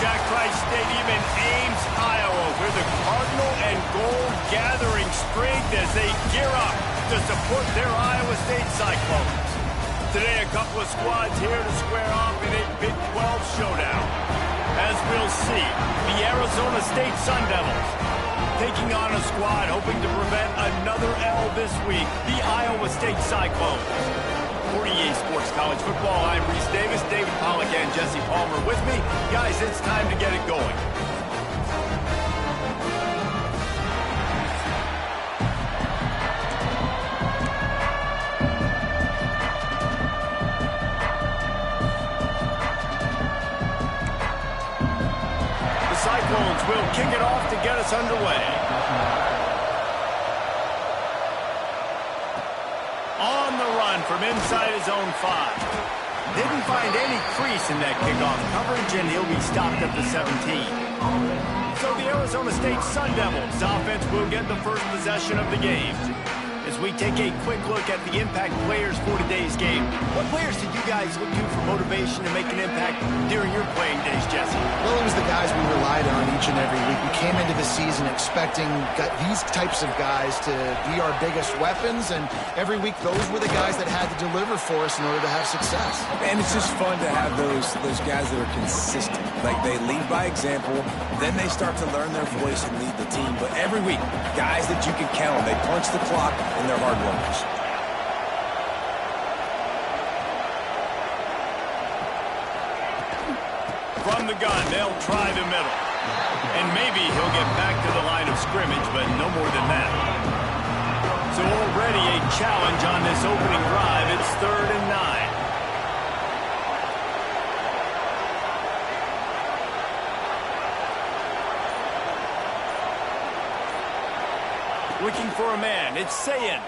Jack Trice Stadium in Ames, Iowa, where the Cardinal and Gold gathering strength as they gear up to support their Iowa State Cyclones. Today, a couple of squads here to square off in a Big 12 showdown. As we'll see, the Arizona State Sun Devils taking on a squad hoping to prevent another L this week, the Iowa State Cyclones. For EA Sports College Football, I'm Reese Davis, David Pollack, and Jesse Palmer with me. Guys, it's time to get it going. The Cyclones will kick it off to get us underway. On the run from inside his own 5. Didn't find any crease in that kickoff coverage, and he'll be stopped at the 17. So the Arizona State Sun Devils offense will get the first possession of the game. As we take a quick look at the impact players for today's game, what players did you guys look to for motivation to make an impact during your playing days, Jesse? Well, it was the guys we relied on each and every week. We came into the season expecting these types of guys to be our biggest weapons, and every week those were the guys that had to deliver for us in order to have success. And it's just fun to have those guys that are consistent. Like, they lead by example, then they start to learn their voice and lead the team. But every week, guys that you can count on, they punch the clock, and they're hard workers. From the gun, they'll try the middle. And maybe he'll get back to the line of scrimmage, but no more than that. So already a challenge on this opening drive. It's 3rd and 9. Looking for a man. It's Sayin.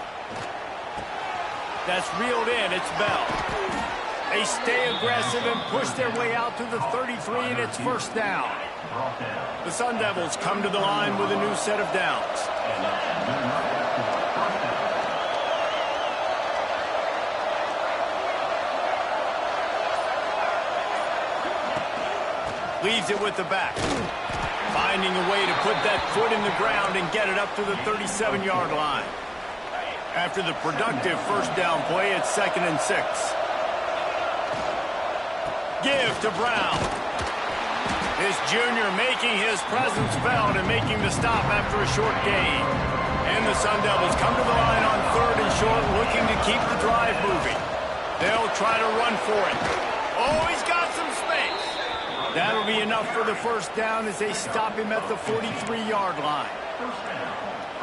That's reeled in. It's Bell. They stay aggressive and push their way out to the 33, and it's first down. The Sun Devils come to the line with a new set of downs. Leaves it with the back. Finding a way to put that foot in the ground and get it up to the 37-yard line. After the productive first down play, it's 2nd and 6. Give to Brown. This junior making his presence felt and making the stop after a short gain. And the Sun Devils come to the line on 3rd and short, looking to keep the drive moving. They'll try to run for it. Oh, he's got some space. That'll be enough for the first down as they stop him at the 43-yard line.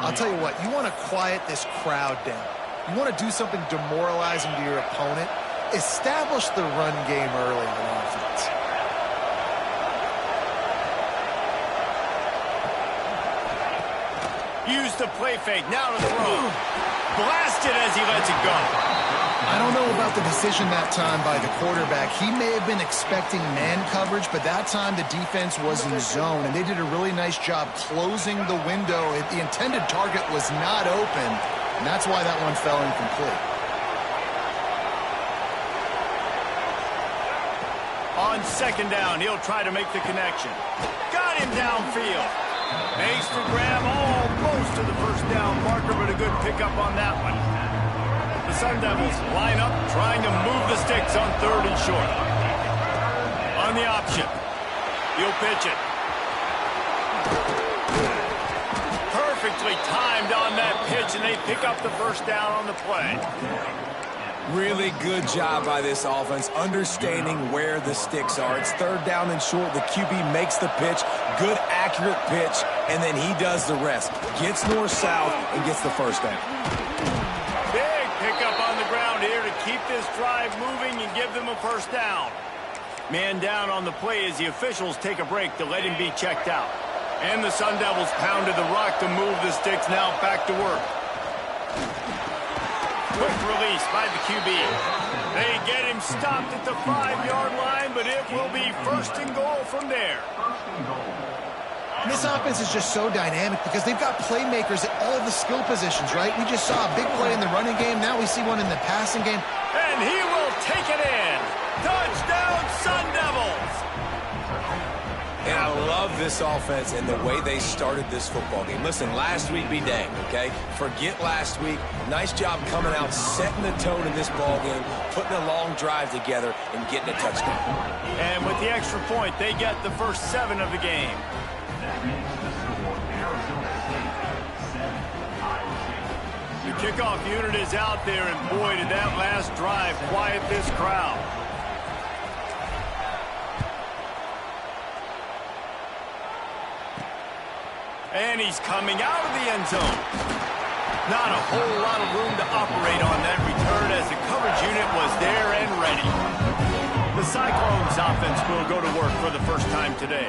I'll tell you what, you want to quiet this crowd down. You want to do something demoralizing to your opponent. Establish the run game early on offense. Use the play fake, now to throw. Blasted as he lets it go. I don't know about the decision that time by the quarterback. He may have been expecting man coverage, but that time the defense was in zone, and they did a really nice job closing the window. The intended target was not open, and that's why that one fell incomplete. On 2nd down, he'll try to make the connection. Got him downfield. Makes the grab almost to the first down marker, but a good pickup on that one. The Sun Devils line up, trying to move the sticks on 3rd and short. On the option, he'll pitch it. Perfectly timed on that pitch, and they pick up the first down on the play. Really good job by this offense, understanding where the sticks are. It's 3rd down and short. The QB makes the pitch, good, accurate pitch, and then he does the rest. Gets north-south and gets the first down. Big pickup on the ground here to keep this drive moving and give them a first down. Man down on the play as the officials take a break to let him be checked out. And the Sun Devils pounded the rock to move the sticks, now back to work. Quick release by the QB. They get him stopped at the 5-yard line, but it will be 1st and goal from there. And this offense is just so dynamic because they've got playmakers at all of the skill positions, right? We just saw a big play in the running game. Now we see one in the passing game. And he will take it in. Touchdown, Sun Devils! I love this offense and the way they started this football game. Listen, last week be danged, okay? Forget last week. Nice job coming out, setting the tone in this ball game, putting a long drive together, and getting a touchdown. And with the extra point, they get the first 7 of the game. The kickoff unit is out there, and boy, did that last drive quiet this crowd. And he's coming out of the end zone. Not a whole lot of room to operate on that return as the coverage unit was there and ready. The Cyclones offense will go to work for the first time today.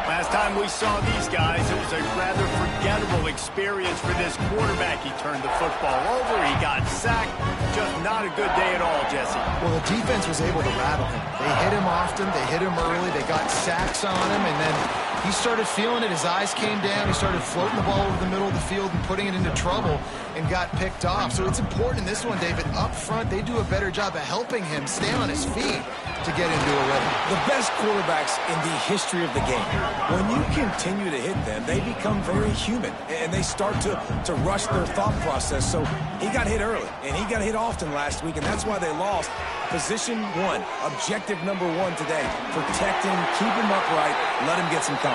Last time we saw these guys, it was a rather forgettable experience for this quarterback. He turned the football over, he got sacked. Just not a good day at all, Jesse. Well, the defense was able to rattle him. They hit him often, they hit him early, they got sacks on him, and then he started feeling it. His eyes came down. He started floating the ball over the middle of the field and putting it into trouble and got picked off. So it's important in this one, David. Up front, they do a better job of helping him stay on his feet to get into a rhythm. The best quarterbacks in the history of the game, when you continue to hit them, they become very human, and they start to rush their thought process. So he got hit early, and he got hit often last week, and that's why they lost. Position 1, objective number 1 today, protect him, keep him upright, let him get some confidence.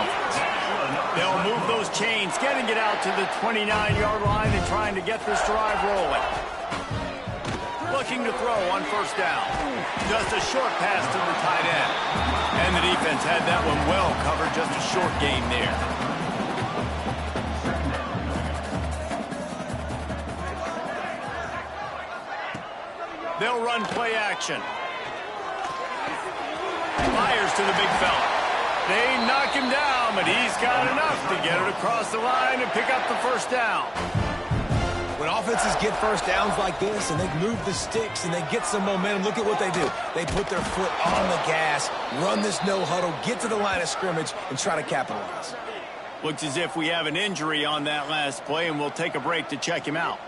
They'll move those chains, getting it out to the 29-yard line and trying to get this drive rolling. Looking to throw on first down. Just a short pass to the tight end. And the defense had that one well covered, just a short gain there. They'll run play action. Fires to the big fella. They knock him down, but he's got enough to get it across the line and pick up the first down. When offenses get first downs like this and they move the sticks and they get some momentum, look at what they do. They put their foot on the gas, run this no huddle, get to the line of scrimmage, and try to capitalize. Looks as if we have an injury on that last play, and we'll take a break to check him out.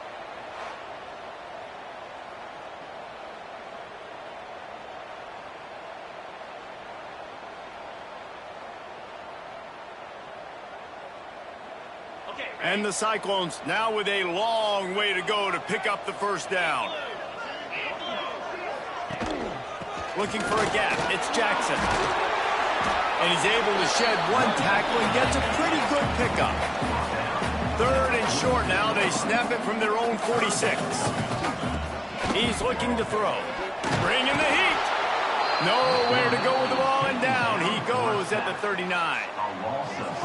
And the Cyclones now with a long way to go to pick up the first down. Looking for a gap. It's Jackson. And he's able to shed one tackle and gets a pretty good pickup. 3rd and short now. They snap it from their own 46. He's looking to throw. Bringing the heat. Nowhere to go with the ball, and down he goes at the 39.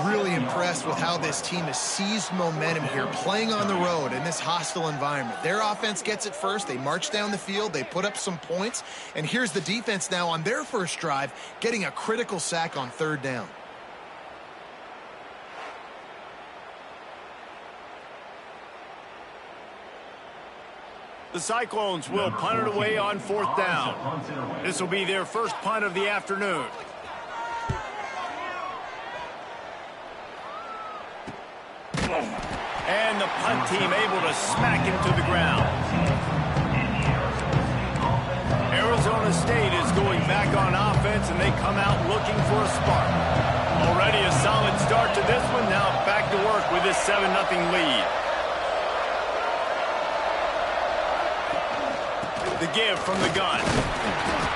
Really impressed with how this team has seized momentum here, playing on the road in this hostile environment. Their offense gets it first. They march down the field. They put up some points. And here's the defense now on their first drive, getting a critical sack on 3rd down. The Cyclones will punt it away on 4th down. This will be their first punt of the afternoon. And the punt team able to smack him to the ground. Arizona State is going back on offense, and they come out looking for a spark. Already a solid start to this one. Now back to work with this 7-0 lead. The give from the gun.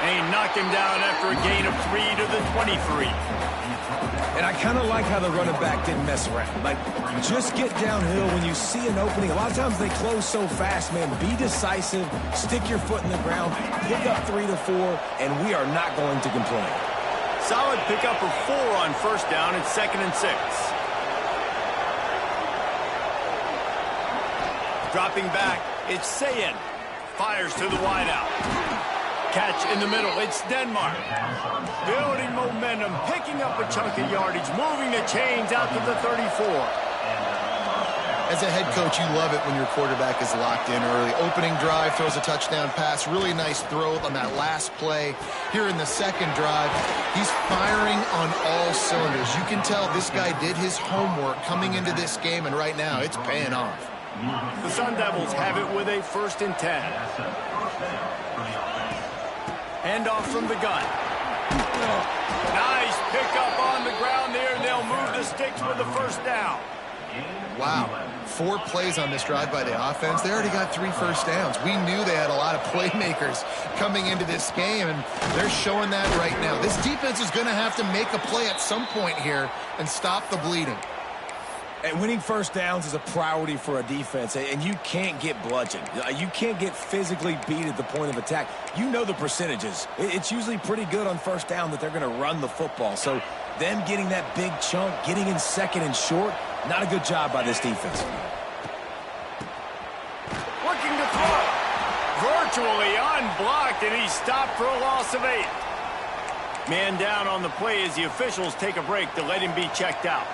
And he knocked him down after a gain of 3 to the 23. And I kind of like how the running back didn't mess around. Like, just get downhill when you see an opening. A lot of times they close so fast, man. Be decisive, stick your foot in the ground, pick up 3 to 4, and we are not going to complain. Solid pickup of 4 on first down and 2nd and 6. Dropping back, it's Sayin. Fires to the wideout. Catch in the middle. It's Denmark. Building momentum, picking up a chunk of yardage, moving the chains out to the 34. As a head coach, you love it when your quarterback is locked in early. Opening drive, throws a touchdown pass. Really nice throw on that last play. Here in the 2nd drive, he's firing on all cylinders. You can tell this guy did his homework coming into this game, and right now it's paying off. The Sun Devils have it with a 1st and 10. Handoff from the gun. Nice pickup on the ground there, and they'll move the sticks with the first down. Wow, 4 plays on this drive by the offense. They already got 3 first downs. We knew they had a lot of playmakers coming into this game, and they're showing that right now. This defense is going to have to make a play at some point here and stop the bleeding. And winning first downs is a priority for a defense, and you can't get bludgeoned. You can't get physically beat at the point of attack. You know the percentages. It's usually pretty good on first down that they're going to run the football. So them getting that big chunk, getting in second and short, not a good job by this defense. Looking to throw. Virtually unblocked, and he's stopped for a loss of 8. Man down on the play as the officials take a break to let him be checked out.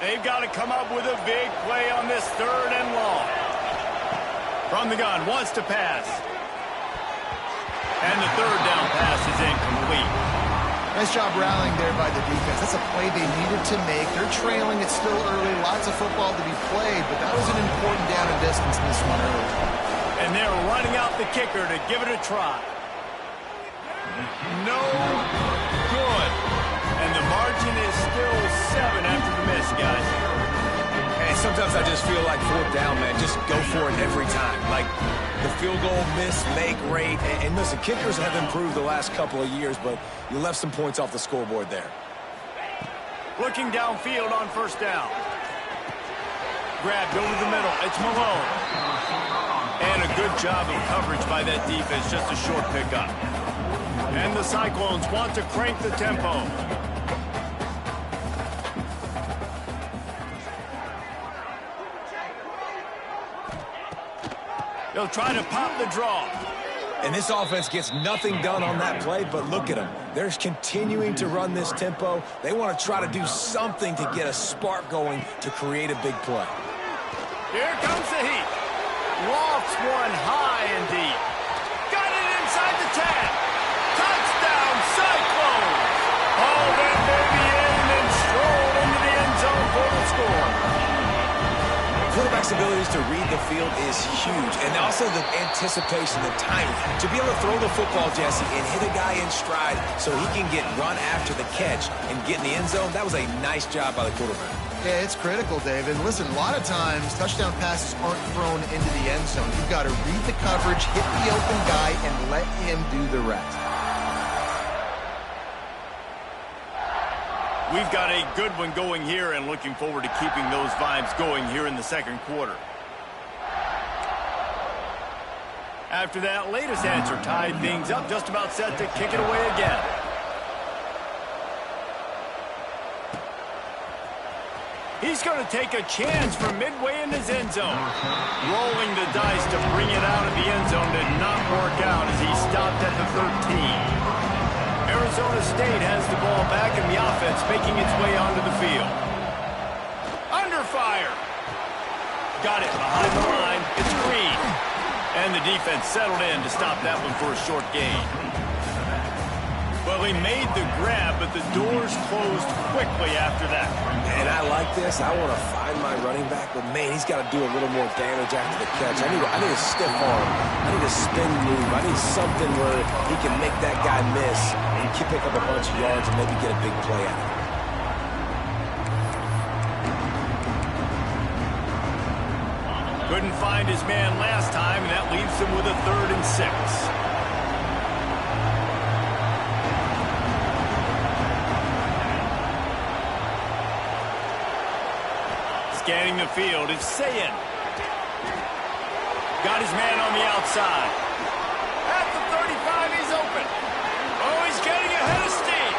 They've got to come up with a big play on this 3rd and long. From the gun, wants to pass. And the 3rd down pass is incomplete. Nice job rallying there by the defense. That's a play they needed to make. They're trailing. It's still early. Lots of football to be played, but that was an important down and distance in this one early. And they're running out the kicker to give it a try. No good. And the margin is still 7 after the miss, guys. And sometimes I just feel like 4th down, man. Just go for it every time. Like the field goal miss, make rate. And listen, kickers have improved the last couple of years, but you left some points off the scoreboard there. Looking downfield on first down. Grabbed over the middle. It's Malone. And a good job of coverage by that defense. Just a short pickup. And the Cyclones want to crank the tempo. They'll try to pop the draw. And this offense gets nothing done on that play, but look at them. They're continuing to run this tempo. They want to try to do something to get a spark going to create a big play. Here comes the heat. Lofts one high and deep. Got it inside the 10. Touchdown, Cyclones! Haul that baby in and stroll into the end zone for the score. Quarterback's abilities to read the field is huge, and also the anticipation, the timing. To be able to throw the football, Jesse, and hit a guy in stride so he can get run after the catch and get in the end zone, that was a nice job by the quarterback. Yeah, it's critical, David. Listen, a lot of times touchdown passes aren't thrown into the end zone. You've got to read the coverage, hit the open guy, and let him do the rest. We've got a good one going here and looking forward to keeping those vibes going here in the 2nd quarter. After that latest answer tied things up, just about set to kick it away again. He's going to take a chance from midway in his end zone. Rolling the dice to bring it out of the end zone did not work out as he stopped at the 13. Arizona State has the ball back in the offense, making its way onto the field. Under fire. Got it behind the line. It's Green. And the defense settled in to stop that one for a short gain. Well, he made the grab, but the doors closed quickly after that. And I like this. I want to find my running back, but, man, he's got to do a little more damage after the catch. I need a stiff arm. I need a spin move. I need something where he can make that guy miss and pick up a bunch of yards and maybe get a big play out of it. Couldn't find his man last time, and that leaves him with a 3rd and 6. Scanning the field, it's Sayin. Got his man on the outside. At the 35, he's open. Oh, he's getting ahead of steam.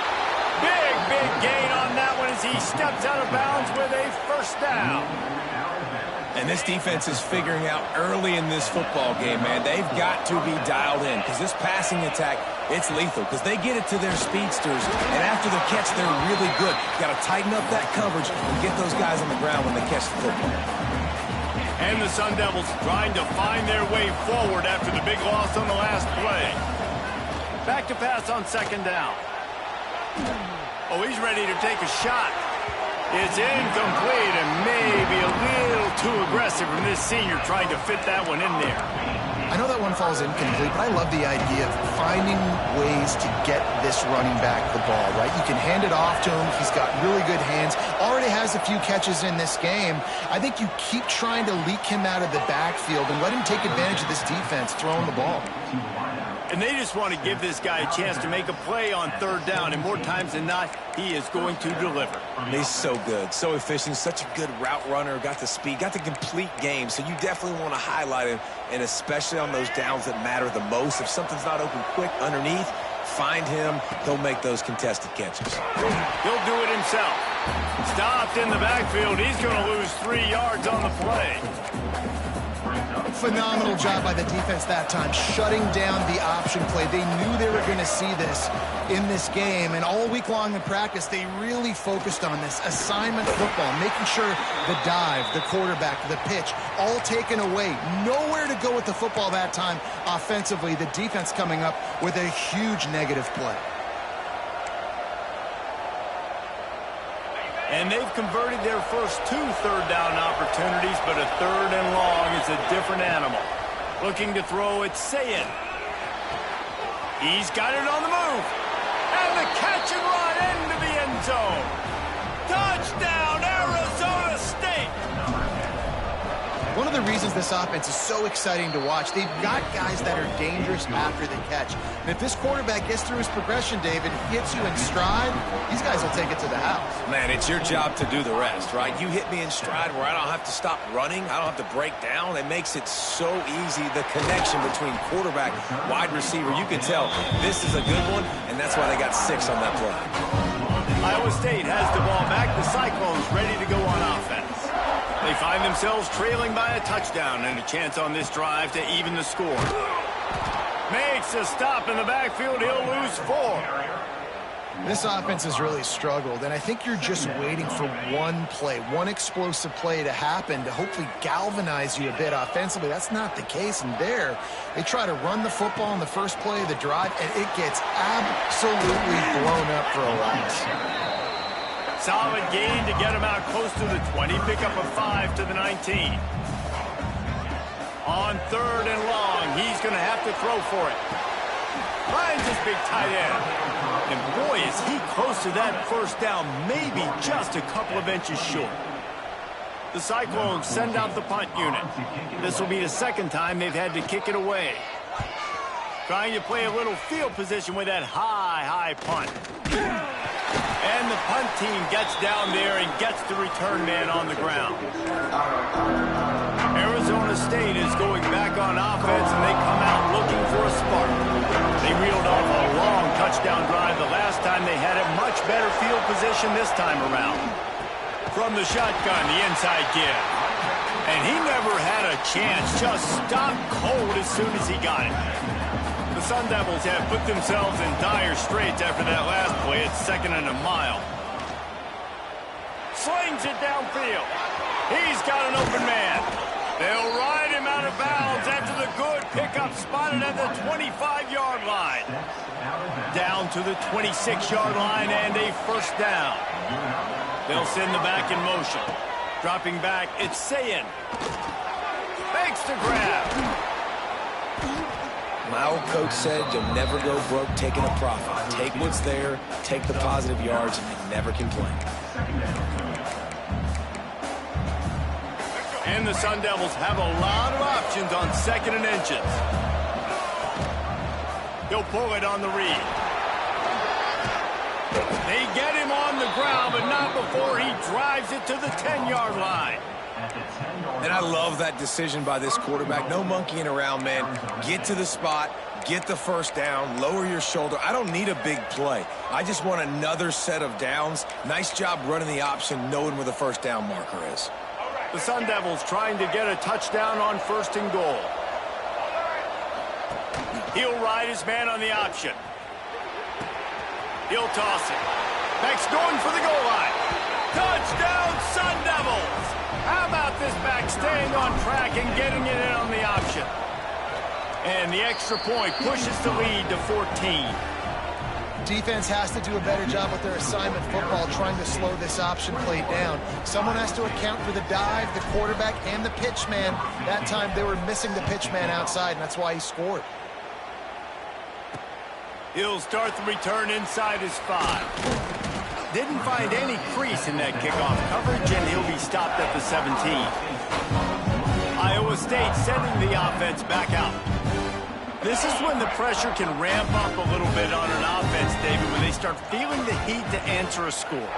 Big gain on that one as he steps out of bounds with a first down. And this defense is figuring out early in this football game, man. They've got to be dialed in because this passing attack, it's lethal because they get it to their speedsters, and after the catch, they're really good. Got to tighten up that coverage and get those guys on the ground when they catch the football. And the Sun Devils trying to find their way forward after the big loss on the last play. Back to pass on 2nd down. Oh, he's ready to take a shot. It's incomplete and maybe a little too aggressive from this senior trying to fit that one in there. I know that one falls incomplete, but I love the idea of finding ways to get this running back the ball, right? You can hand it off to him. He's got really good hands. Already has a few catches in this game. I think you keep trying to leak him out of the backfield and let him take advantage of this defense throwing the ball. And they just want to give this guy a chance to make a play on third down, and more times than not, he is going to deliver. He's so good, so efficient, such a good route runner, got the speed, got the complete game, so you definitely want to highlight him, and especially on those downs that matter the most. If something's not open quick underneath, find him. He'll make those contested catches. He'll do it himself. Stopped in the backfield. He's going to lose 3 yards on the play. Phenomenal job by the defense that time, shutting down the option play. They knew they were going to see this in this game, and all week long in practice, they really focused on this assignment football, making sure the dive, the quarterback, the pitch, all taken away. Nowhere to go with the football that time offensively. The defense coming up with a huge negative play. And they've converted their first 2 third-down opportunities, but a 3rd and long is a different animal. Looking to throw, it's Sayin. He's got it on the move. And the catch and run into the end zone. Touchdown, Arizona State! One of the reasons this offense is so exciting to watch, they've got guys that are dangerous after the catch. And if this quarterback gets through his progression, David, hits you in stride, these guys will take it to the house. Man, it's your job to do the rest, right? You hit me in stride where I don't have to stop running. I don't have to break down. It makes it so easy. The connection between quarterback, wide receiver, you can tell this is a good one, and that's why they got 6 on that play. Iowa State has the ball back. The Cyclones ready to go on offense. They find themselves trailing by a touchdown and a chance on this drive to even the score. Makes a stop in the backfield. He'll lose 4. This offense has really struggled, and I think you're just waiting for one play, one explosive play to happen to hopefully galvanize you a bit offensively. That's not the case, and there they try to run the football in the first play of the drive, and it gets absolutely blown up for a loss. Solid gain to get him out close to the 20. Pick up a 5 to the 19. On 3rd and long, he's going to have to throw for it. Finds his big tight end. And boy, is he close to that first down, maybe just a couple of inches short. The Cyclones send out the punt unit. This will be the 2nd time they've had to kick it away. Trying to play a little field position with that high punt. And the punt team gets down there and gets the return man on the ground. Arizona State is going back on offense, and they come out looking for a spark. They reeled off a long touchdown drive the last time they had a much better field position this time around. From the shotgun, the inside give. And he never had a chance, just stopped cold as soon as he got it. The Sun Devils have put themselves in dire straits after that last play. It's 2nd and a mile. Slings it downfield. He's got an open man. They'll ride him out of bounds after the good pickup spotted at the 25-yard line. Down to the 26-yard line and a 1st down. They'll send the back in motion. Dropping back, it's Sayin. Makes the grab. My old coach said you'll never go broke taking a profit. Take what's there, take the positive yards, and never complain. And the Sun Devils have a lot of options on 2nd and inches. He'll pull it on the read. They get him on the ground, but not before he drives it to the 10-yard line. And I love that decision by this quarterback. No monkeying around, man. Get to the spot, get the 1st down, lower your shoulder. I don't need a big play. I just want another set of downs. Nice job running the option, knowing where the 1st down marker is. The Sun Devils trying to get a touchdown on 1st and goal. He'll ride his man on the option. He'll toss it. Back's going for the goal line. Touchdown, Sun Devils! How about this back staying on track and getting it in on the option? And the extra point pushes the lead to 14. Defense has to do a better job with their assignment football, trying to slow this option play down. Someone has to account for the dive, the quarterback, and the pitch man. That time they were missing the pitch man outside, and that's why he scored. He'll start the return inside his 5. Didn't find any crease in that kickoff coverage, and he'll be stopped at the 17. Iowa State sending the offense back out. This is when the pressure can ramp up a little bit on an offense, David, when they start feeling the heat to answer a score.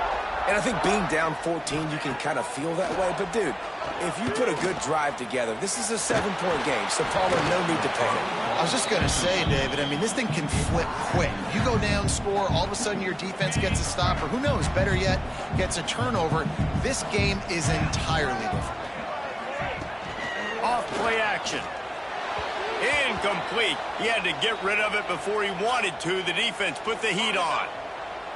And I think being down 14, you can kind of feel that way. But, dude, if you put a good drive together, this is a 7-point game, so Palmer, no need to panic. I was just going to say, David, I mean, this thing can flip quick. You go down, score, all of a sudden your defense gets a stop, or who knows, better yet, gets a turnover. This game is entirely different. Off play action. Incomplete. He had to get rid of it before he wanted to. The defense put the heat on.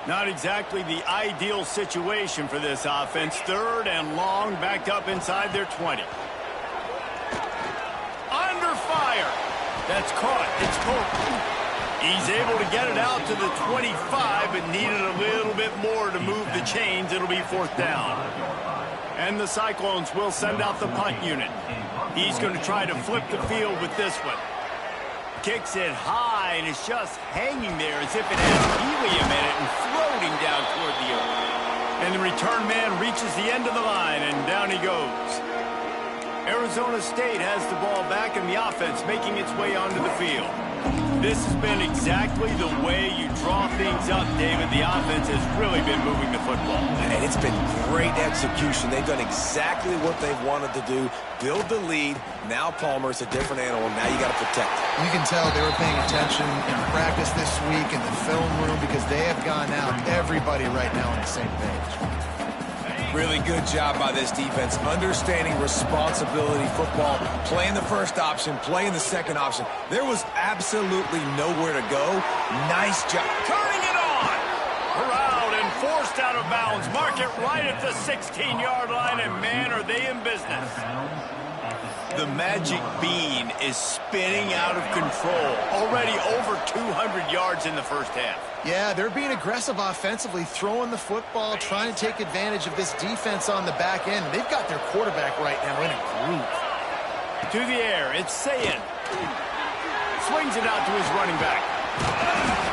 Not exactly the ideal situation for this offense. 3rd and long, backed up inside their 20. Under fire. That's caught. It's Colton. He's able to get it out to the 25, but needed a little bit more to move the chains. It'll be 4th down. And the Cyclones will send out the punt unit. He's going to try to flip the field with this one. Kicks it high, and it's just hanging there as if it has helium in it and floating down toward the earth. And the return man reaches the end of the line, and down he goes. Arizona State has the ball back, and the offense making its way onto the field. This has been exactly the way you draw things up, David. The offense has really been moving the football. And it's been great execution. They've done exactly what they've wanted to do. Build the lead. Now Palmer's a different animal. Now you got to protect it. You can tell they were paying attention in practice this week in the film room because they have gone out, everybody right now on the same page. Really good job by this defense, understanding responsibility football, playing the first option, playing the second option. There was absolutely nowhere to go. Nice job. Turning it on. Corralled and forced out of bounds. Mark it right at the 16-yard line, and man, are they in business. The magic bean is spinning out of control. Already over 200 yards in the first half. Yeah, they're being aggressive offensively, throwing the football, trying to take advantage of this defense on the back end. They've got their quarterback right now in a groove. To the air, it's Sayin. Swings it out to his running back.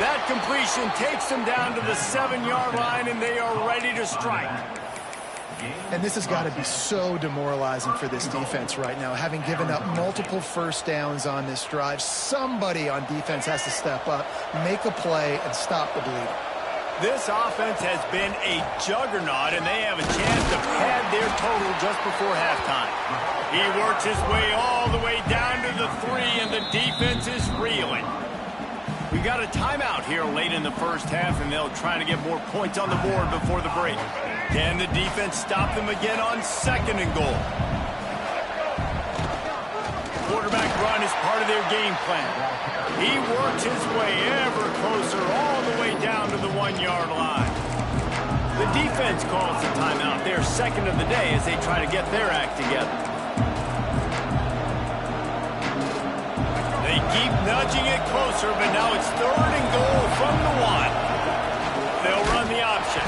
That completion takes them down to the 7-yard line, and they are ready to strike. And this has got to be so demoralizing for this defense right now, having given up multiple first downs on this drive. Somebody on defense has to step up, make a play, and stop the bleeding. This offense has been a juggernaut, and they have a chance to pad their total just before halftime. He works his way all the way down to the 3, and the defense is reeling. We got a timeout here late in the first half, and they'll try to get more points on the board before the break. Can the defense stop them again on 2nd and goal? Quarterback run is part of their game plan. He works his way ever closer all the way down to the 1-yard line. The defense calls the timeout. They're 2nd of the day as they try to get their act together. They keep nudging it closer, but now it's 3rd and goal from the 1. They'll run the option.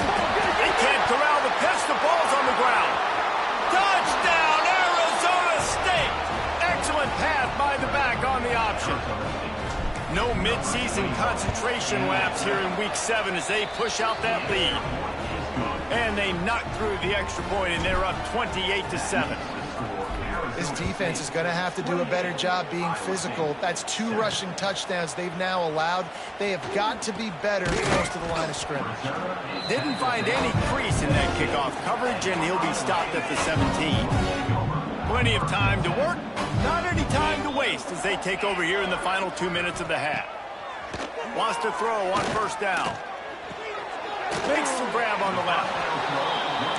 They can't corral the pitch. The ball's on the ground. Touchdown, Arizona State! Excellent pass by the back on the option. No midseason concentration laps here in Week 7 as they push out that lead. And they knock through the extra point, and they're up 28-7. This defense is going to have to do a better job being physical. That's 2 rushing touchdowns they've now allowed. They have got to be better close to the line of scrimmage. Didn't find any crease in that kickoff coverage, and he'll be stopped at the 17. Plenty of time to work, not any time to waste as they take over here in the final 2 minutes of the half. Wants to throw on 1st down. Makes the grab on the left.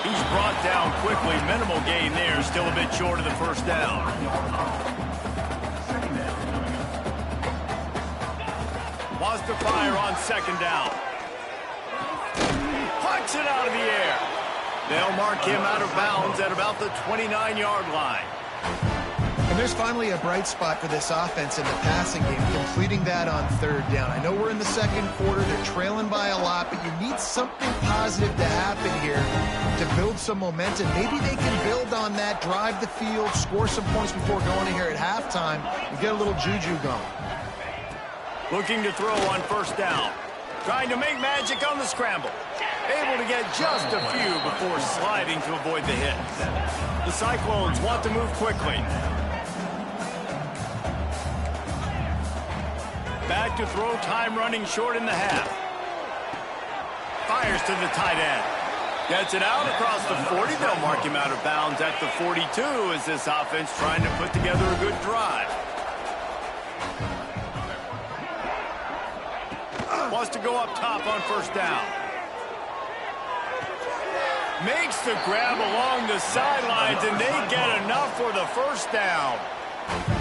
He's brought down quickly. Minimal gain there. Still a bit short of the 1st down. Wants to fire on 2nd down. Pucks it out of the air. They'll mark him out of bounds at about the 29-yard line. And there's finally a bright spot for this offense in the passing game, completing that on third down. I know we're in the second quarter. They're trailing by a lot, but you need something positive to happen here to build some momentum. Maybe they can build on that, drive the field, score some points before going in here at halftime, and get a little juju going. Looking to throw on first down. Trying to make magic on the scramble. Able to get just a few before sliding to avoid the hit. The Cyclones want to move quickly. Back to throw, time running short in the half. Fires to the tight end. Gets it out across the 40. They'll mark him out of bounds at the 42 as this offense trying to put together a good drive. Wants to go up top on first down. Makes the grab along the sidelines, and they get enough for the first down.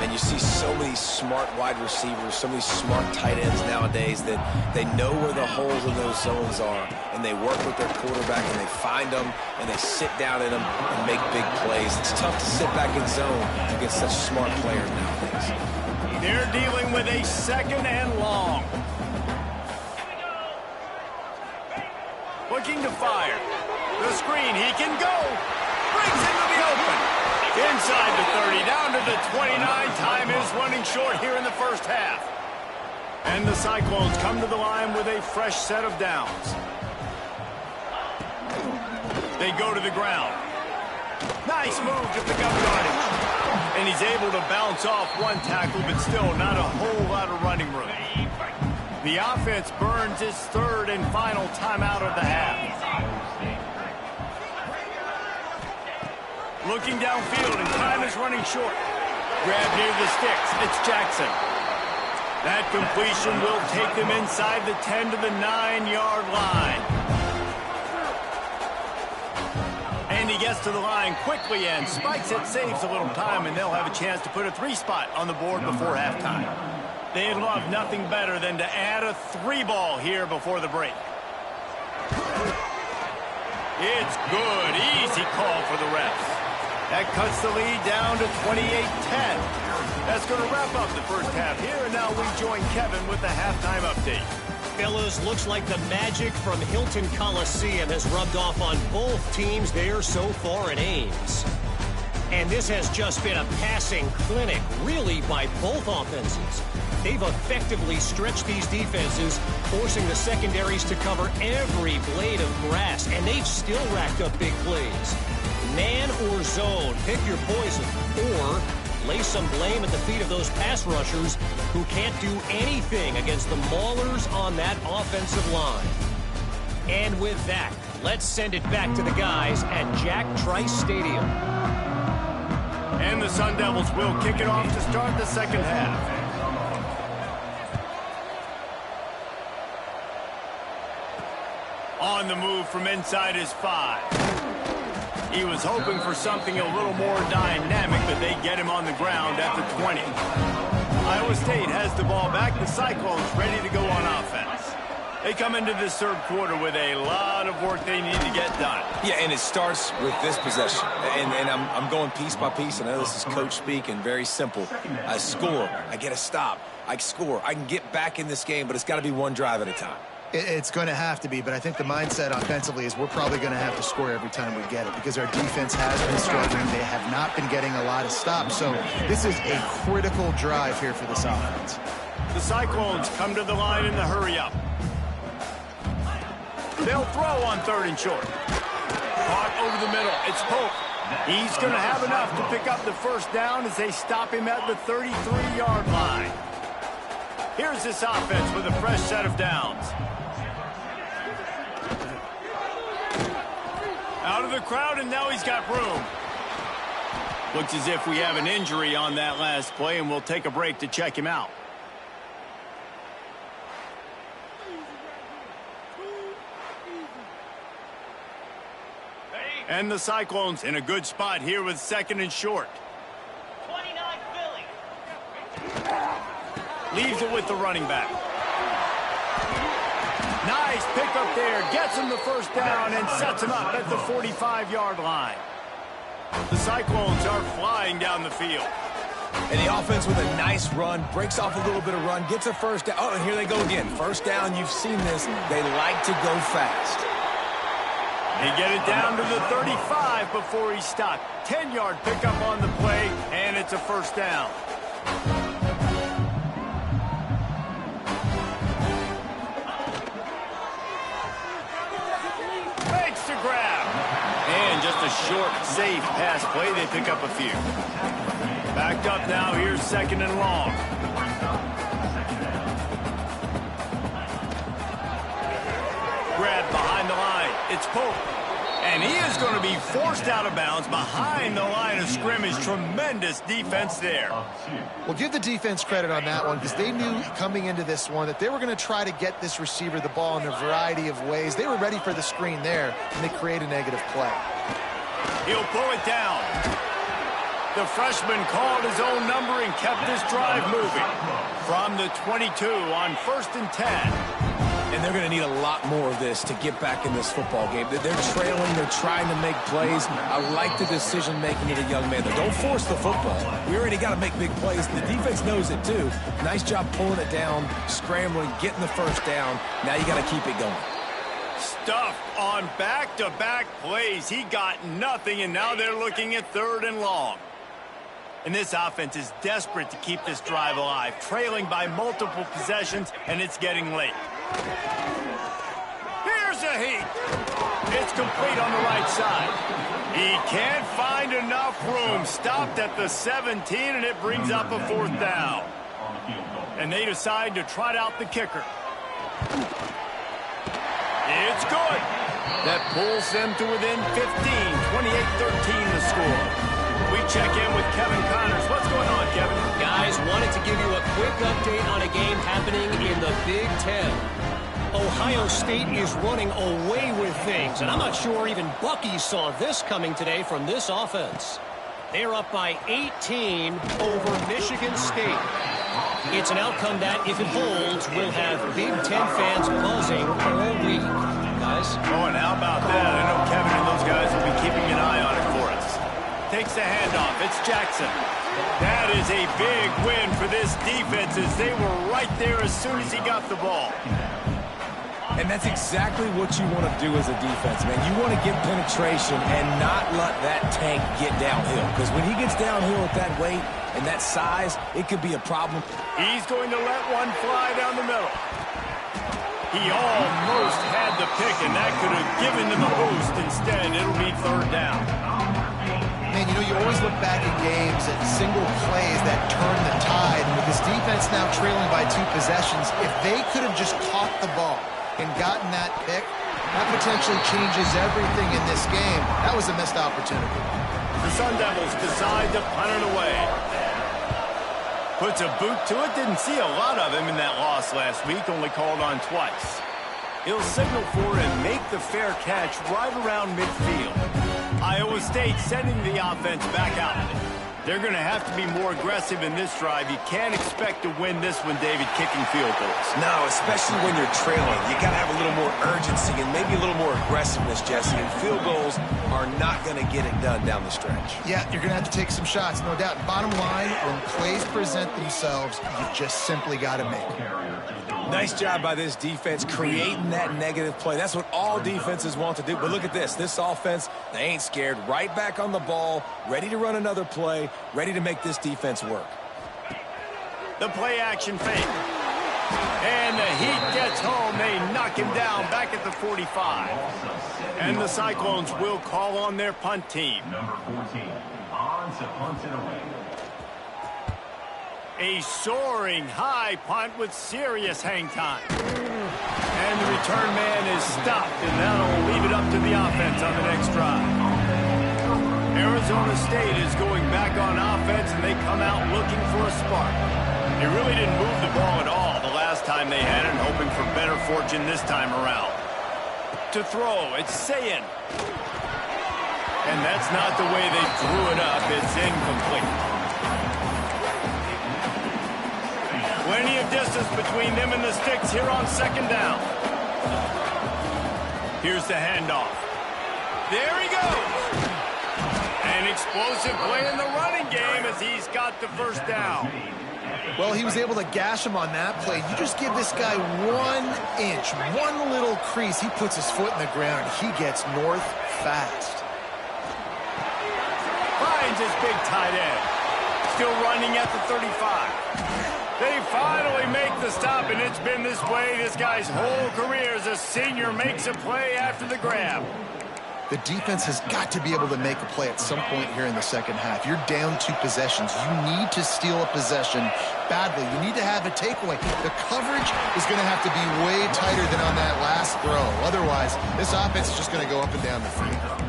And you see so many smart wide receivers, so many smart tight ends nowadays that they know where the holes in those zones are, and they work with their quarterback, and they find them, and they sit down in them and make big plays. It's tough to sit back in zone against such smart players nowadays. They're dealing with a second and long. Looking to fire. The screen, he can go. Brings into the open. Inside the 30, down to the 29. Time is running short here in the first half. And the Cyclones come to the line with a fresh set of downs. They go to the ground. Nice move to pick up yardage. And he's able to bounce off one tackle, but still not a whole lot of running room. The offense burns its third and final timeout of the half. Looking downfield, and time is running short. Grab near the sticks. It's Jackson. That completion will take them inside the 10 to the 9-yard line. And he gets to the line quickly and spikes it, saves a little time, and they'll have a chance to put a 3-spot on the board before halftime. They'd love nothing better than to add a 3-ball here before the break. It's good. Easy call for the refs. That cuts the lead down to 28-10. That's going to wrap up the first half here, and now we join Kevin with the halftime update. Fellas, looks like the magic from Hilton Coliseum has rubbed off on both teams there so far at Ames. And this has just been a passing clinic, really, by both offenses. They've effectively stretched these defenses, forcing the secondaries to cover every blade of grass, and they've still racked up big plays. Man or zone, pick your poison, or lay some blame at the feet of those pass rushers who can't do anything against the maulers on that offensive line. And with that, let's send it back to the guys at Jack Trice Stadium. And the Sun Devils will kick it off to start the second half. On the move from inside his 5. He was hoping for something a little more dynamic, but they get him on the ground at the 20. Iowa State has the ball back. The Cyclones ready to go on offense. They come into this third quarter with a lot of work they need to get done. Yeah, and it starts with this possession. And I'm going piece by piece. I know this is coach speak and very simple. I score. I get a stop. I score. I can get back in this game, but it's got to be one drive at a time. It's going to have to be, but I think the mindset offensively is we're probably going to have to score every time we get it because our defense has been struggling. They have not been getting a lot of stops, so this is a critical drive here for this offense. The Cyclones come to the line in the hurry-up. They'll throw on third and short. Caught over the middle. It's Pope. He's going to have enough to pick up the first down as they stop him at the 33-yard line. Here's this offense with a fresh set of downs. Out of the crowd, and now he's got room. Looks as if we have an injury on that last play, and we'll take a break to check him out. And the Cyclones in a good spot here with second and short. 29 Philly. Leaves it with the running back. Nice pick up there. Gets him the first down and sets him up at the 45-yard line. The Cyclones are flying down the field. And the offense with a nice run, breaks off a little bit of run, gets a first down. Oh, and here they go again. First down, you've seen this. They like to go fast. He get it down to the 35 before he stopped. 10-yard pickup on the play, and it's a first down. Makes the grab. And just a short, safe pass play. They pick up a few. Backed up now. Here's second and long. Grab behind the line. It's Pope. And he is going to be forced out of bounds behind the line of scrimmage. Tremendous defense there. Well, give the defense credit on that one because they knew coming into this one that they were going to try to get this receiver the ball in a variety of ways. They were ready for the screen there, and they create a negative play. He'll pull it down. The freshman called his own number and kept this drive moving. From the 22 on 1st and 10. And they're going to need a lot more of this to get back in this football game. They're trailing. They're trying to make plays. I like the decision-making of the young man. Don't force the football. We already got to make big plays. The defense knows it, too. Nice job pulling it down, scrambling, getting the first down. Now you got to keep it going. Stuffed on back-to-back plays. He got nothing, and now they're looking at 3rd and long. And this offense is desperate to keep this drive alive, trailing by multiple possessions, and it's getting late. Here's a heat. It's complete on the right side. He can't find enough room. Stopped at the 17, and it brings up a 4th down. And they decide to trot out the kicker. It's good. That pulls them to within 15, 28-13 the score. We check in with Kevin Connors. What's going on, Kevin? Guys, wanted to give you a quick update on a game happening in the Big Ten. Ohio State is running away with things, and I'm not sure even Bucky saw this coming today from this offense. They're up by 18 over Michigan State. It's an outcome that, if it holds, will have Big Ten fans buzzing all week. Guys? Oh, and how about that? I know Kevin and those guys will be keeping an eye on it for us. Takes the handoff. It's Jackson. That is a big win for this defense as they were right there as soon as he got the ball. And that's exactly what you want to do as a defense, man. You want to get penetration and not let that tank get downhill. Because when he gets downhill at that weight and that size, it could be a problem. He's going to let one fly down the middle. He almost had the pick, and that could have given them a boost. Instead, it'll be 3rd down. Man, you know, you always look back at games at single plays that turn the tide. And with this defense now trailing by 2 possessions, if they could have just caught the ball and gotten that pick, that potentially changes everything in this game. That was a missed opportunity. The Sun Devils decide to punt it away. Puts a boot to it. Didn't see a lot of him in that loss last week, only called on twice. He'll signal for and make the fair catch right around midfield. Iowa State sending the offense back out. They're going to have to be more aggressive in this drive. You can't expect to win this one, David, kicking field goals. No, especially when you're trailing. You got to have a little more urgency and maybe a little more aggressiveness, Jesse. And field goals are not going to get it done down the stretch. Yeah, you're going to have to take some shots, no doubt. Bottom line, when plays present themselves, you just simply got to make them. Nice job by this defense creating that negative play. That's what all defenses want to do. But look at this. This offense, they ain't scared. Right back on the ball, ready to run another play, ready to make this defense work. The play action fake. And the Heat gets home. They knock him down back at the 45. And the Cyclones will call on their punt team. Number 14, on to punt it away. A soaring high punt with serious hang time. And the return man is stopped, and that'll leave it up to the offense on the next drive. Arizona State is going back on offense, and they come out looking for a spark. They really didn't move the ball at all the last time they had it, hoping for better fortune this time around. To throw, it's Sayin. And that's not the way they drew it up. It's incomplete. Plenty of distance between them and the sticks here on 2nd down. Here's the handoff. There he goes. And explosive play in the running game as he's got the first down. Well, he was able to gash him on that play. You just give this guy 1 inch, one little crease, he puts his foot in the ground, he gets north fast. Finds his big tight end. Still running at the 35. They finally make the stop, and it's been this way this guy's whole career as a senior makes a play after the grab. The defense has got to be able to make a play at some point here in the second half. You're down 2 possessions. You need to steal a possession badly. You need to have a takeaway. The coverage is going to have to be way tighter than on that last throw. Otherwise, this offense is just going to go up and down the field.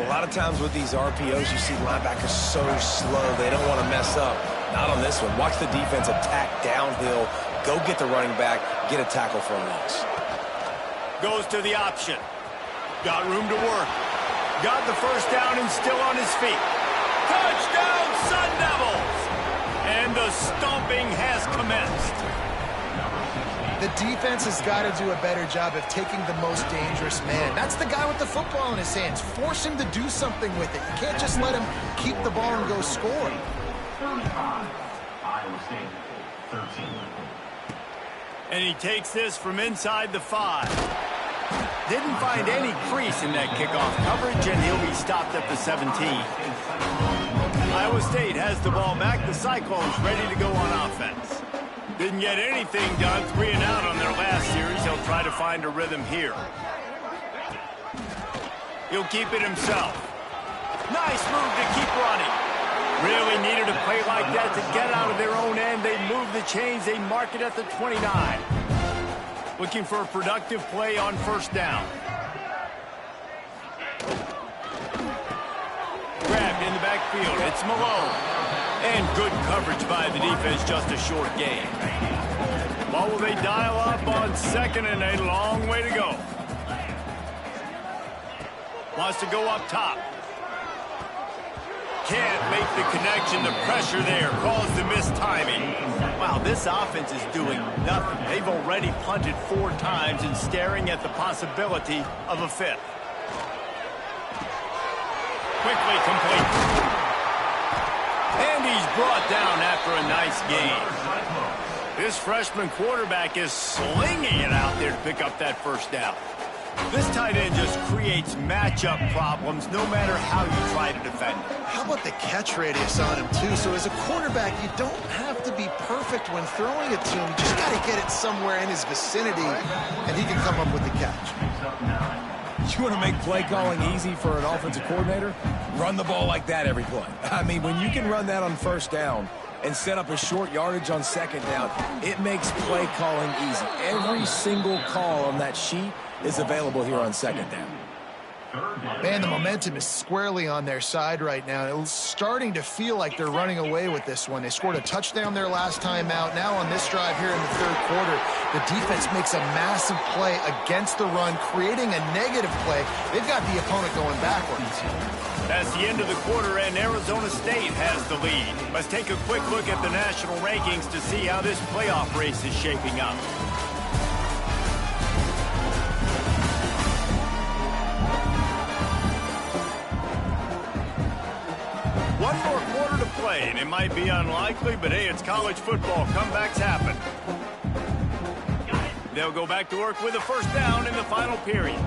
A lot of times with these RPOs, you see linebackers so slow, they don't want to mess up. Not on this one. Watch the defense attack downhill, go get the running back, get a tackle for a loss. Goes to the option. Got room to work. Got the first down and still on his feet. Touchdown, Sun Devils! And the stomping has commenced. The defense has got to do a better job of taking the most dangerous man. That's the guy with the football in his hands. Force him to do something with it. You can't just let him keep the ball and go score. 35, Iowa State, 13. And he takes this from inside the 5. Didn't find any crease in that kickoff coverage, and he'll be stopped at the 17. Iowa State has the ball back. The Cyclones ready to go on offense. Didn't get anything done 3 and out on their last series. He'll try to find a rhythm here. He'll keep it himself. Nice move to keep running. Really needed a play like that to get out of their own end. They move the chains. They mark it at the 29. Looking for a productive play on first down. Grabbed in the backfield. It's Malone. And good coverage by the defense, just a short gain. Ball will they dial up on second and a long way to go. Wants to go up top. Can't make the connection. The pressure there caused the mistiming. Wow, this offense is doing nothing. They've already punted 4 times and staring at the possibility of a 5th. Quickly complete. And he's brought down after a nice gain. This freshman quarterback is slinging it out there to pick up that first down. This tight end just creates matchup problems no matter how you try to defend him. How about the catch radius on him, too? So as a quarterback, you don't have to be perfect when throwing it to him. You just got to get it somewhere in his vicinity, and he can come up with the catch. You want to make play calling easy for an offensive coordinator? Run the ball like that every play. I mean, when you can run that on first down and set up a short yardage on second down, it makes play calling easy. Every single call on that sheet is available here on second down. Man, the momentum is squarely on their side right now. It's starting to feel like they're running away with this one. They scored a touchdown their last time out. Now on this drive here in the third quarter, the defense makes a massive play against the run, creating a negative play. They've got the opponent going backwards. That's the end of the quarter, and Arizona State has the lead. Let's take a quick look at the national rankings to see how this playoff race is shaping up. One more quarter to play, and it might be unlikely, but hey, it's college football. Comebacks happen. They'll go back to work with a first down in the final period.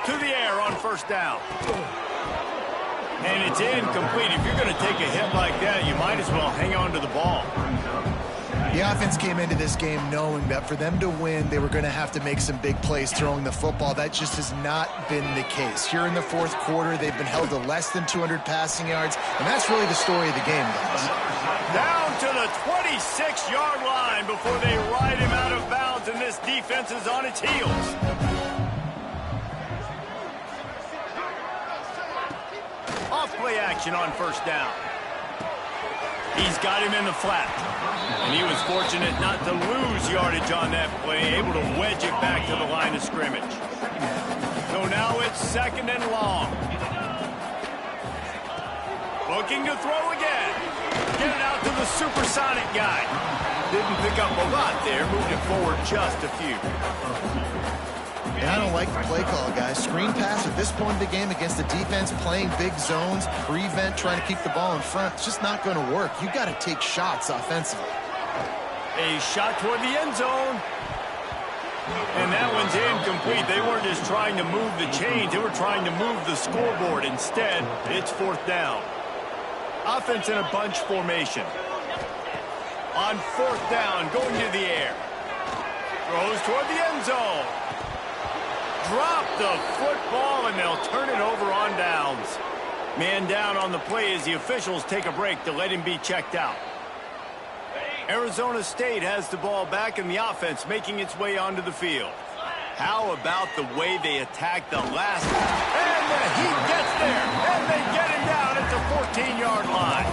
To the air on first down. And it's incomplete. If you're going to take a hit like that, you might as well hang on to the ball. The offense came into this game knowing that for them to win, they were going to have to make some big plays throwing the football. That just has not been the case. Here in the fourth quarter, they've been held to less than 200 passing yards, and that's really the story of the game, guys. Down to the 26-yard line before they ride him out of bounds, and this defense is on its heels. Off-play action on first down. He's got him in the flat. And he was fortunate not to lose yardage on that play, able to wedge it back to the line of scrimmage. So now it's second and long. Looking to throw again. Get it out to the supersonic guy. Didn't pick up a lot there, moved it forward just a few. And I don't like the play call, guys. Screen pass at this point of the game against the defense, playing big zones, prevent, trying to keep the ball in front. It's just not going to work. You've got to take shots offensively. A shot toward the end zone. And that one's incomplete. They weren't just trying to move the chains. They were trying to move the scoreboard. Instead, it's 4th down. Offense in a bunch formation. On 4th down, going to the air. Throws toward the end zone. Drop the football, and they'll turn it over on downs. Man down on the play as the officials take a break to let him be checked out. Arizona State has the ball back in the offense, making its way onto the field. How about the way they attack the last? And the Heat gets there, and they get him down at the 14-yard line.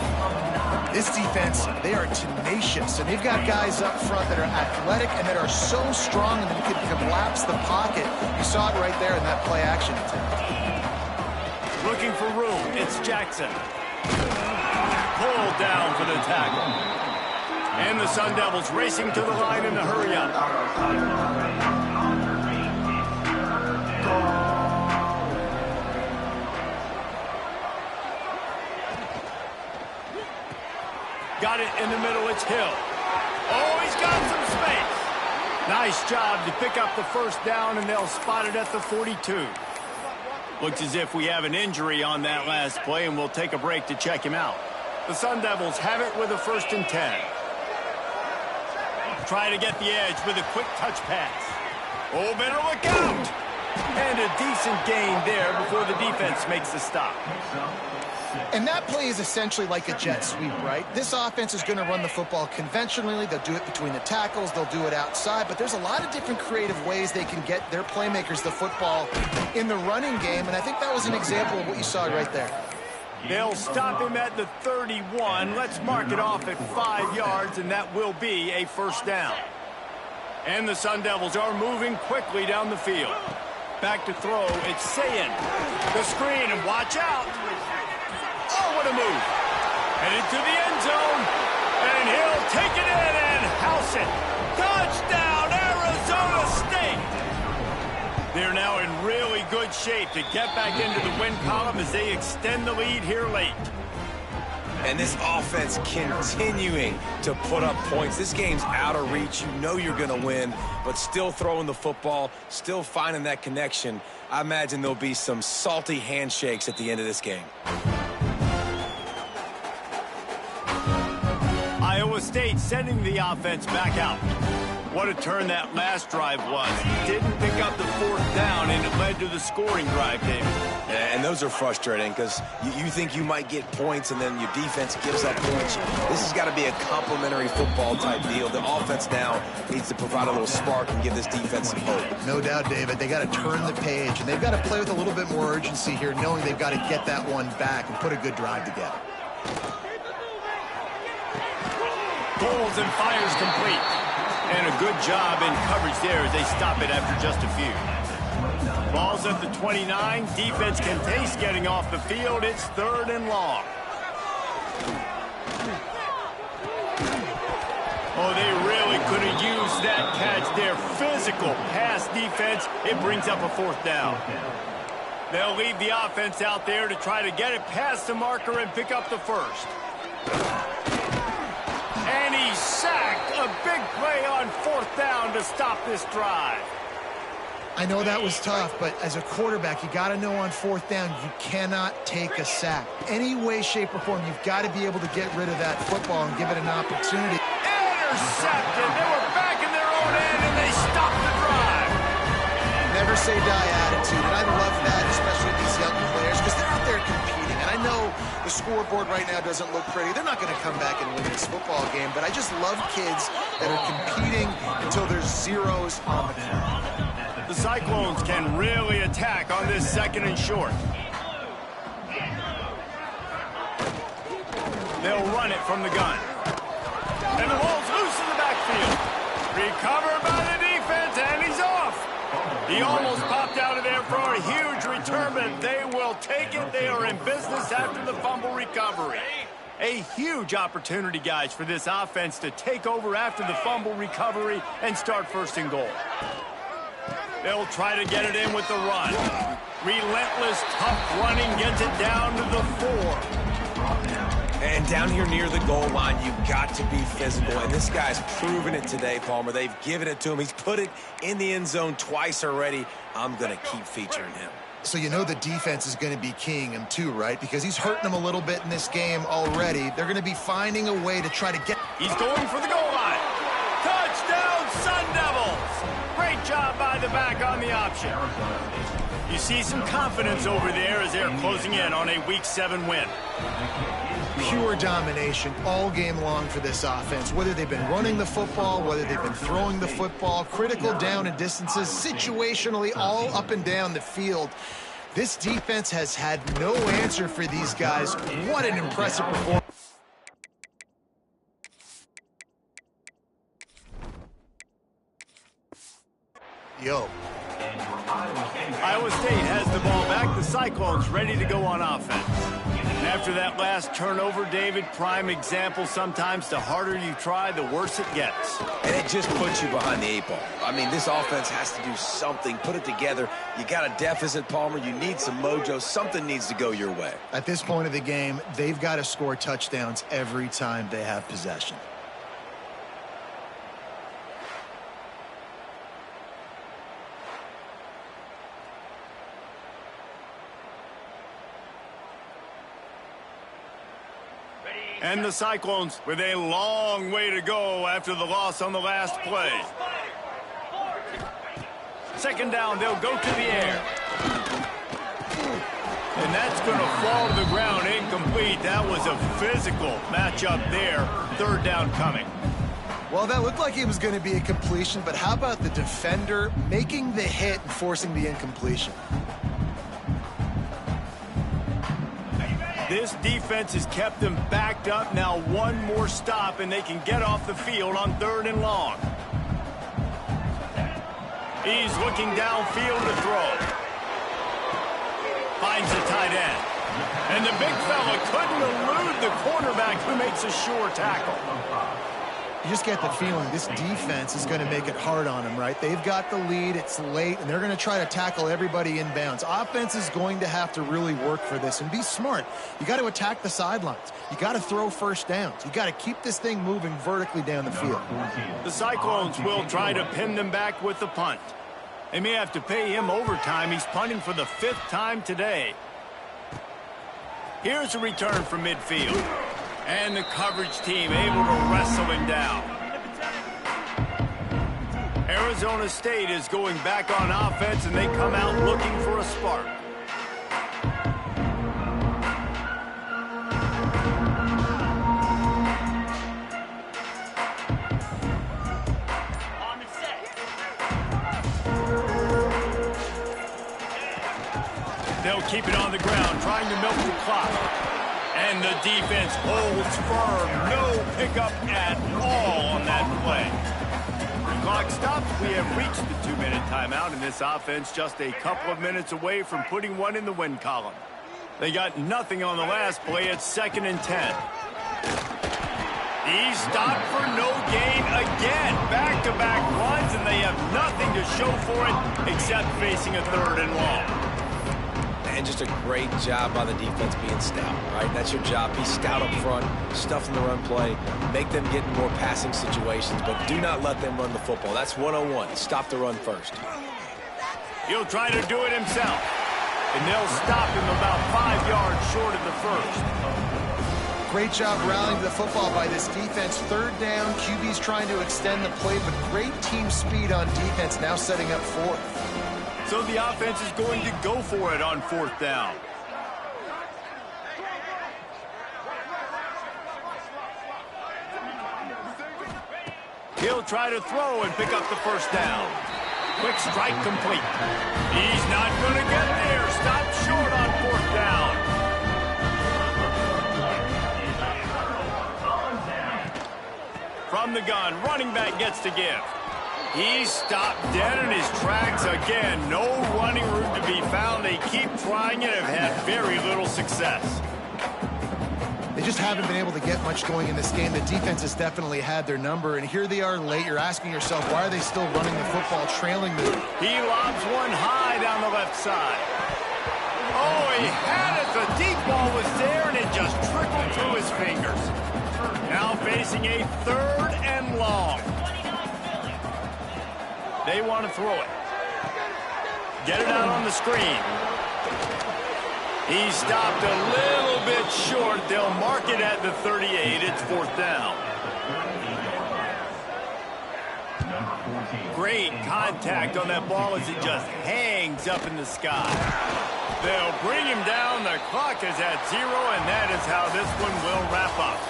This defense, they are tenacious, and they've got guys up front that are athletic and that are so strong and that can collapse the pocket. You saw it right there in that play action attempt. Looking for room, it's Jackson. Pulled down for the tackle. And the Sun Devils racing to the line in a hurry up. Got it in the middle, it's Hill. Oh, he's got some space. Nice job to pick up the 1st down, and they'll spot it at the 42. Looks as if we have an injury on that last play, and we'll take a break to check him out. The Sun Devils have it with a 1st and 10. Try to get the edge with a quick touch pass. Oh, better look out! And a decent gain there before the defense makes the stop. And that play is essentially like a jet sweep, right? This offense is going to run the football conventionally. They'll do it between the tackles. They'll do it outside. But there's a lot of different creative ways they can get their playmakers the football in the running game. And I think that was an example of what you saw right there. They'll stop him at the 31. Let's mark it off at 5 yards, and that will be a 1st down. And the Sun Devils are moving quickly down the field. Back to throw, it's Sayin. The screen, and watch out. Oh, what a move. Headed to the end zone, and he'll take it in and house it. Touchdown, Arizona State. They're now in really good shape to get back into the win column as they extend the lead here late. And this offense continuing to put up points. This game's out of reach. You know you're going to win, but still throwing the football, still finding that connection. I imagine there'll be some salty handshakes at the end of this game. Iowa State sending the offense back out. What a turn that last drive was. Didn't pick up the 4th down, and it led to the scoring drive, David. Yeah, and those are frustrating because you think you might get points, and then your defense gives up points. This has got to be a complementary football type deal. The offense now needs to provide a little spark and give this defense some hope. No doubt, David. They got to turn the page, and they've got to play with a little bit more urgency here, knowing they've got to get that one back and put a good drive together. Pulls and fires complete. And a good job in coverage there as they stop it after just a few. Ball's at the 29. Defense can taste getting off the field. It's 3rd and long. Oh, they really could have used that catch there. Physical pass defense. It brings up a 4th down. They'll leave the offense out there to try to get it past the marker and pick up the 1st. And he's sacked. A big play on 4th down to stop this drive. I know that was tough, but as a quarterback, you got to know on 4th down, you cannot take a sack. Any way, shape, or form, you've got to be able to get rid of that football and give it an opportunity. Intercepted. They were back in their own end, and they stopped the drive. Never say die attitude, and I love that, especially with these young players, because they're out there competing. And I know the scoreboard right now doesn't look pretty. They're not going to come back and win this football game, but I just love kids that are competing until there's zeros on the clock. The Cyclones can really attack on this 2nd and short. They'll run it from the gun. And the ball's loose in the backfield. Recovered by the defense, and he's off. He almost popped out of there for a huge return, but they will take it. They are in business after the fumble recovery. A huge opportunity, guys, for this offense to take over after the fumble recovery and start 1st and goal. They'll try to get it in with the run. Relentless, tough running gets it down to the 4. And down here near the goal line, you've got to be physical. And this guy's proven it today, Palmer. They've given it to him. He's put it in the end zone twice already. I'm going to keep featuring him. So you know the defense is going to be keying him too, right? Because he's hurting them a little bit in this game already. They're going to be finding a way to try to get... He's going for the goal line. Touchdown, Sun Devils! Great job by the back on the option. You see some confidence over there as they're closing in on a Week 7 win. Pure domination all game long for this offense. Whether they've been running the football, whether they've been throwing the football, critical down and distances, situationally all up and down the field. This defense has had no answer for these guys. What an impressive performance. Iowa State has the ball back. The Cyclones ready to go on offense. And after that last turnover, David, prime example, sometimes the harder you try, the worse it gets. And it just puts you behind the 8 ball. I mean, this offense has to do something, put it together. You got a deficit, Palmer. You need some mojo. Something needs to go your way. At this point of the game, they've got to score touchdowns every time they have possession. And the Cyclones with a long way to go after the loss on the last play. Second down, they'll go to the air. And that's going to fall to the ground incomplete. That was a physical matchup there. Third down coming. Well, that looked like it was going to be a completion, but how about the defender making the hit and forcing the incompletion? This defense has kept them backed up. Now one more stop, and they can get off the field on 3rd and long. He's looking downfield to throw. Finds the tight end. And the big fella couldn't elude the quarterback who makes a sure tackle. You just get the feeling this defense is going to make it hard on them, right? They've got the lead, it's late, and they're going to try to tackle everybody inbounds. Offense is going to have to really work for this and be smart. You got to attack the sidelines. You got to throw first downs. You got to keep this thing moving vertically down the field. The Cyclones will try to pin them back with the punt. They may have to pay him overtime. He's punting for the 5th time today. Here's a return from midfield. And the coverage team able to wrestle him down. Arizona State is going back on offense, and they come out looking for a spark. They'll keep it on the ground, trying to milk the clock. And the defense holds firm. No pickup at all on that play. The clock stops. We have reached the 2-minute timeout, and this offense just a couple of minutes away from putting one in the win column. They got nothing on the last play. It's 2nd and 10. He stopped for no gain again. Back-to-back runs, and they have nothing to show for it except facing a 3rd and long. And just a great job by the defense being stout, right? That's your job. Be stout up front, stuff in the run play, make them get in more passing situations, but do not let them run the football. That's 101. Stop the run first. He'll try to do it himself, and they'll stop him about 5 yards short of the 1st. Great job rallying to the football by this defense. 3rd down, QB's trying to extend the play, but great team speed on defense, now setting up 4th. So the offense is going to go for it on 4th down. He'll try to throw and pick up the 1st down. Quick strike complete. He's not going to get there. Stopped short on 4th down. From the gun, running back gets to give. He's stopped dead in his tracks again. No running room to be found. They keep trying it and have had very little success. They just haven't been able to get much going in this game. The defense has definitely had their number, and here they are late. You're asking yourself, why are they still running the football, trailing the... He lobs one high down the left side. Oh, he had it. The deep ball was there, and it just trickled through his fingers. Now facing a 3rd and long. They want to throw it. Get it out on the screen. He stopped a little bit short. They'll mark it at the 38. It's 4th down. Great contact on that ball as it just hangs up in the sky. They'll bring him down. The clock is at 0, and that is how this one will wrap up.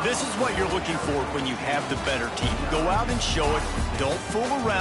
This is what you're looking for when you have the better team. Go out and show it. Don't fool around.